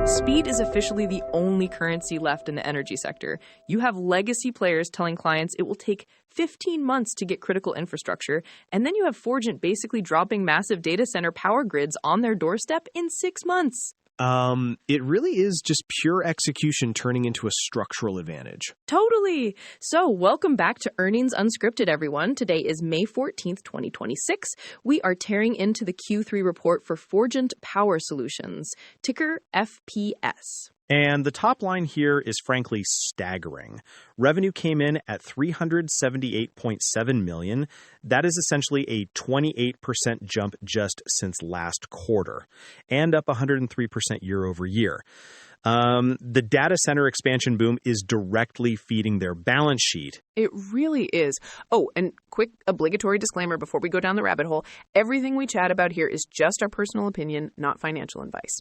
Speed is officially the only currency left in the energy sector. You have legacy players telling clients it will take 15 months to get critical infrastructure, and then you have Forgent basically dropping massive data center power grids on their doorstep in 6 months. It really is just pure execution turning into a structural advantage. Totally. So welcome back to Earnings Unscripted, everyone. Today is May 14th, 2026. We are tearing into the Q3 report for Forgent Power Solutions, ticker FPS. And the top line here is frankly staggering. Revenue came in at $378.7 million. That is essentially a 28% jump just since last quarter, and up 103% year over year. The data center expansion boom is directly feeding their balance sheet. It really is. Oh, and quick obligatory disclaimer before we go down the rabbit hole. Everything we chat about here is just our personal opinion, not financial advice.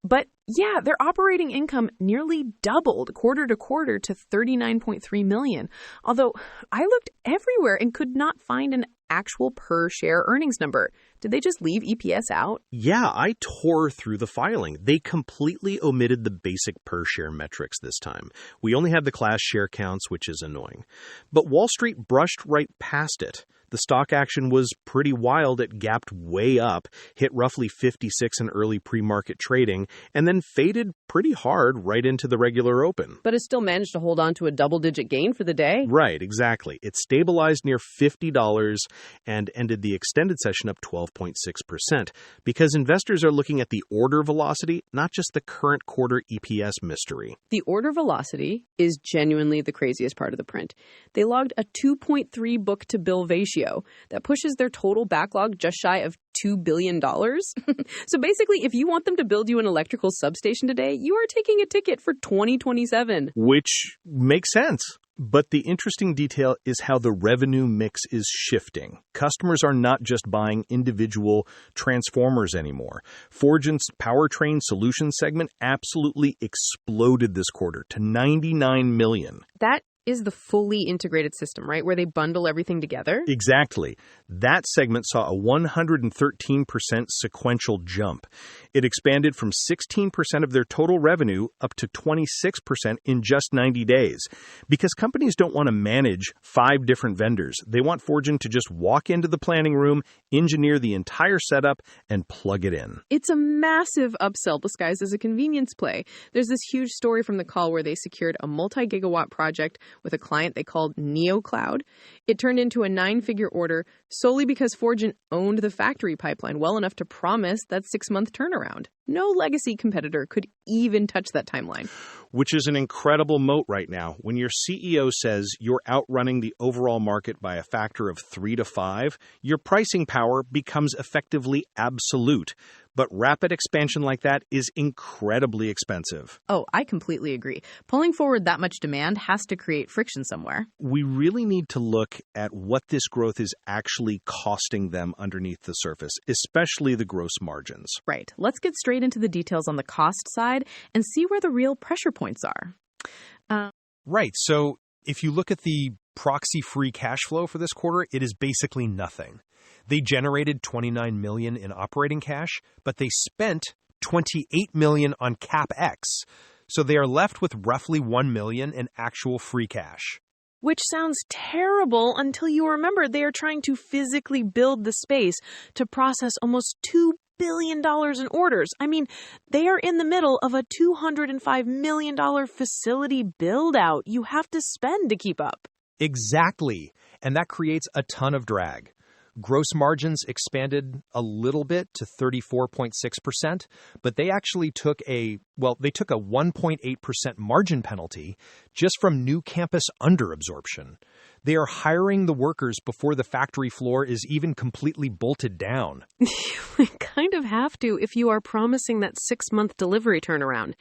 But yeah, their operating income nearly doubled quarter to quarter to $39.3 million. Although I looked everywhere and could not find an actual per share earnings number. Did they just leave EPS out? Yeah, I tore through the filing. They completely omitted the basic per share metrics this time. We only have the class share counts, which is annoying. But Wall Street brushed right past it. The stock action was pretty wild. It gapped way up, hit roughly 56 in early pre-market trading, and then faded pretty hard right into the regular open. But it still managed to hold on to a double-digit gain for the day? Right, exactly. It stabilized near $50 and ended the extended session up 12.6% because investors are looking at the order velocity, not just the current quarter EPS mystery. The order velocity is genuinely the craziest part of the print. They logged a 2.3 book-to-bill ratio that pushes their total backlog just shy of $2 billion. So basically, if you want them to build you an electrical substation today, you are taking a ticket for 2027. Which makes sense. But the interesting detail is how the revenue mix is shifting. Customers are not just buying individual transformers anymore. Forgent's Powertrain Solutions segment absolutely exploded this quarter to $99 million. That is the fully integrated system, right? Where they bundle everything together? Exactly. That segment saw a 113% sequential jump. It expanded from 16% of their total revenue up to 26% in just 90 days. Because companies don't want to manage 5 different vendors. They want Forgent to just walk into the planning room, engineer the entire setup, and plug it in. It's a massive upsell disguised as a convenience play. There's this huge story from the call where they secured a multi-gigawatt project with a client they called NeoCloud. It turned into a 9-figure order solely because Forgent owned the factory pipeline well enough to promise that 6-month turnaround. No legacy competitor could even touch that timeline. Which is an incredible moat right now. When your CEO says you're outrunning the overall market by a factor of 3 to 5, your pricing power becomes effectively absolute. But rapid expansion like that is incredibly expensive. Oh, I completely agree. Pulling forward that much demand has to create friction somewhere. We really need to look at what this growth is actually costing them underneath the surface, especially the gross margins. Right. Let's get straight into the details on the cost side and see where the real pressure points are. Right. So if you look at the proxy free cash flow for this quarter, it is basically nothing. They generated $29 million in operating cash, but they spent $28 million on capex. So they are left with roughly $1 million in actual free cash. Which sounds terrible until you remember they are trying to physically build the space to process almost $2 billion in orders. I mean, they are in the middle of a $205 million facility build out. You have to spend to keep up. Exactly. And that creates a ton of drag. Gross margins expanded a little bit to 34.6%, but they actually took a 1.8% margin penalty just from new campus underabsorption. They are hiring the workers before the factory floor is even completely bolted down. You kind of have to if you are promising that 6-month delivery turnaround.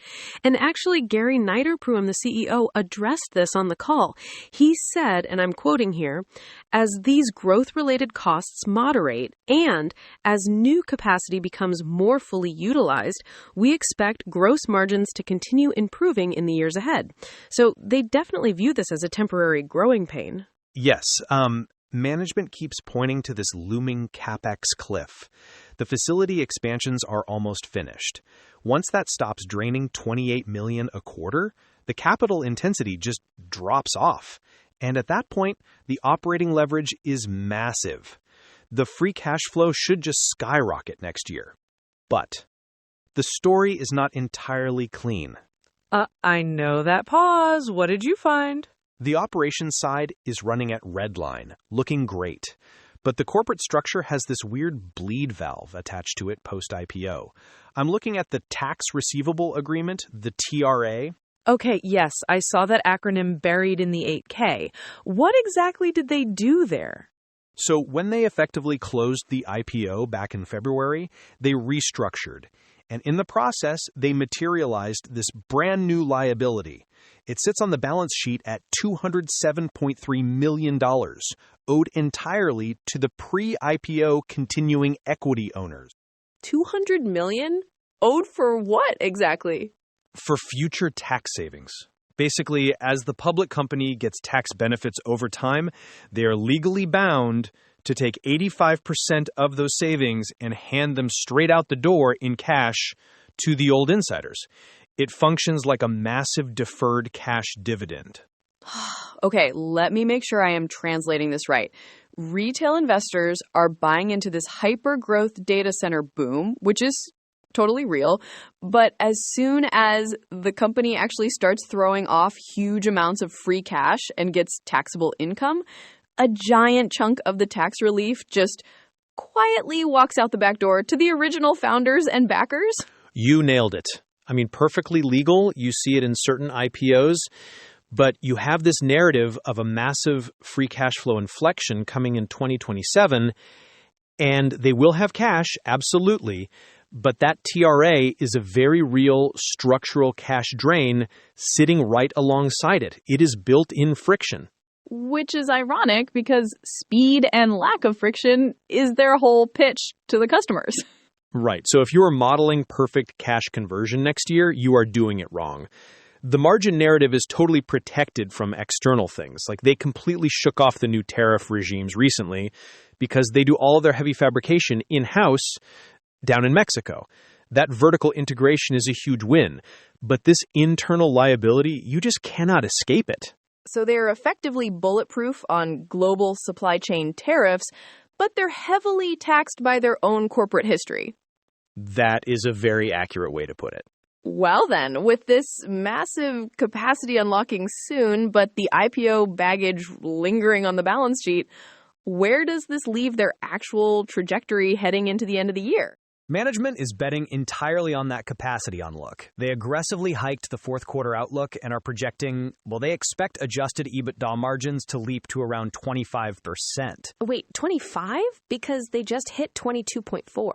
And actually, Gary Niederpruem, the CEO, addressed this on the call. He said, and I'm quoting here, as these growth-related costs moderate and as new capacity becomes more fully utilized, we expect gross margins to continue improving in the years ahead. So they definitely view this as a temporary growing pain. Yes. Management keeps pointing to this looming capex cliff. The facility expansions are almost finished. Once that stops draining $28 million a quarter, the capital intensity just drops off. And at that point, the operating leverage is massive. The free cash flow should just skyrocket next year. But the story is not entirely clean. I know that pause. What did you find? The operations side is running at redline, looking great. But the corporate structure has this weird bleed valve attached to it post-IPO. I'm looking at the Tax Receivable Agreement, the TRA. Okay, yes, I saw that acronym buried in the 8K. What exactly did they do there? So when they effectively closed the IPO back in February, they restructured. And in the process, they materialized this brand new liability. It sits on the balance sheet at $207.3 million, owed entirely to the pre-IPO continuing equity owners. $200 million? Owed for what exactly? For future tax savings. Basically, as the public company gets tax benefits over time, they are legally bound to take 85% of those savings and hand them straight out the door in cash to the old insiders. It functions like a massive deferred cash dividend. Okay, let me make sure I am translating this right. Retail investors are buying into this hyper-growth data center boom, which is totally real. But as soon as the company actually starts throwing off huge amounts of free cash and gets taxable income, a giant chunk of the tax relief just quietly walks out the back door to the original founders and backers. You nailed it. I mean, perfectly legal. You see it in certain IPOs. But you have this narrative of a massive free cash flow inflection coming in 2027, and they will have cash, absolutely. But that TRA is a very real structural cash drain sitting right alongside it. It is built-in friction. Which is ironic because speed and lack of friction is their whole pitch to the customers. Right. So if you are modeling perfect cash conversion next year, you are doing it wrong. The margin narrative is totally protected from external things. Like they completely shook off the new tariff regimes recently because they do all of their heavy fabrication in-house down in Mexico. That vertical integration is a huge win. But this internal liability, you just cannot escape it. So they're effectively bulletproof on global supply chain tariffs, but they're heavily taxed by their own corporate history. That is a very accurate way to put it. Well then, with this massive capacity unlocking soon, but the IPO baggage lingering on the balance sheet, where does this leave their actual trajectory heading into the end of the year? Management is betting entirely on that capacity unlock. They aggressively hiked the fourth quarter outlook and are projecting, well, they expect adjusted EBITDA margins to leap to around 25%. Wait, 25? Because they just hit 22.4.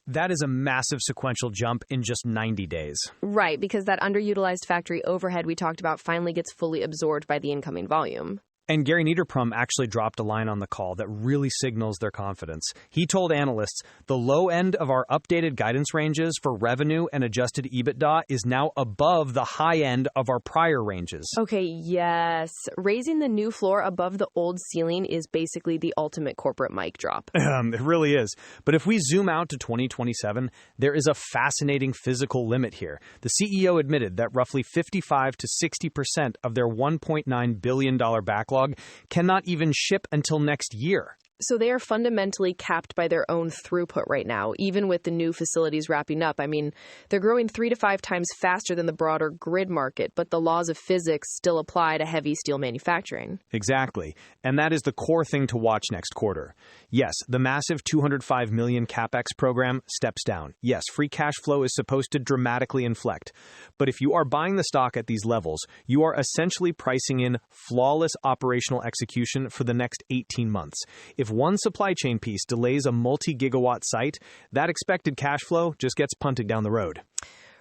That is a massive sequential jump in just 90 days. Right, because that underutilized factory overhead we talked about finally gets fully absorbed by the incoming volume. And Gary Niederprum actually dropped a line on the call that really signals their confidence. He told analysts, the low end of our updated guidance ranges for revenue and adjusted EBITDA is now above the high end of our prior ranges. Okay, yes. Raising the new floor above the old ceiling is basically the ultimate corporate mic drop. It really is. But if we zoom out to 2027, there is a fascinating physical limit here. The CEO admitted that roughly 55 to 60% of their $1.9 billion backlog cannot even ship until next year. So they are fundamentally capped by their own throughput right now, even with the new facilities wrapping up. I mean, they're growing 3 to 5 times faster than the broader grid market, but the laws of physics still apply to heavy steel manufacturing. Exactly. And that is the core thing to watch next quarter. Yes, the massive $205 million capex program steps down. Yes, free cash flow is supposed to dramatically inflect. But if you are buying the stock at these levels, you are essentially pricing in flawless operational execution for the next 18 months. If one supply chain piece delays a multi-gigawatt site, that expected cash flow just gets punted down the road.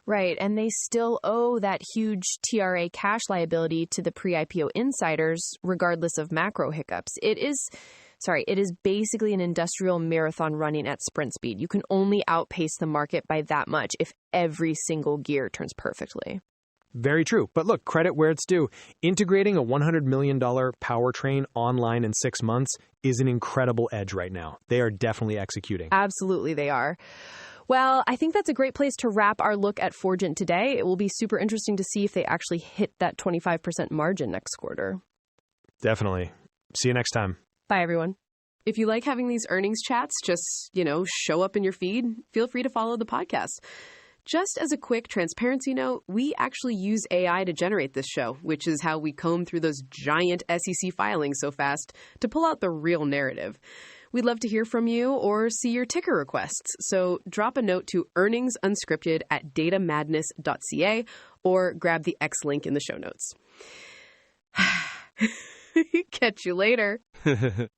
Right, and they still owe that huge TRA cash liability to the pre-IPO insiders, regardless of macro hiccups. It is basically an industrial marathon running at sprint speed. You can only outpace the market by that much if every single gear turns perfectly. Very true. But look, credit where it's due. Integrating a $100 million powertrain online in 6 months is an incredible edge right now. They are definitely executing. Absolutely, they are. Well, I think that's a great place to wrap our look at Forgent today. It will be super interesting to see if they actually hit that 25% margin next quarter. Definitely. See you next time. Bye, everyone. If you like having these earnings chats just, show up in your feed, feel free to follow the podcast. Just as a quick transparency note, we actually use AI to generate this show, which is how we comb through those giant SEC filings so fast to pull out the real narrative. We'd love to hear from you or see your ticker requests, so drop a note to earningsunscripted@datamadness.ca or grab the X link in the show notes. Catch you later.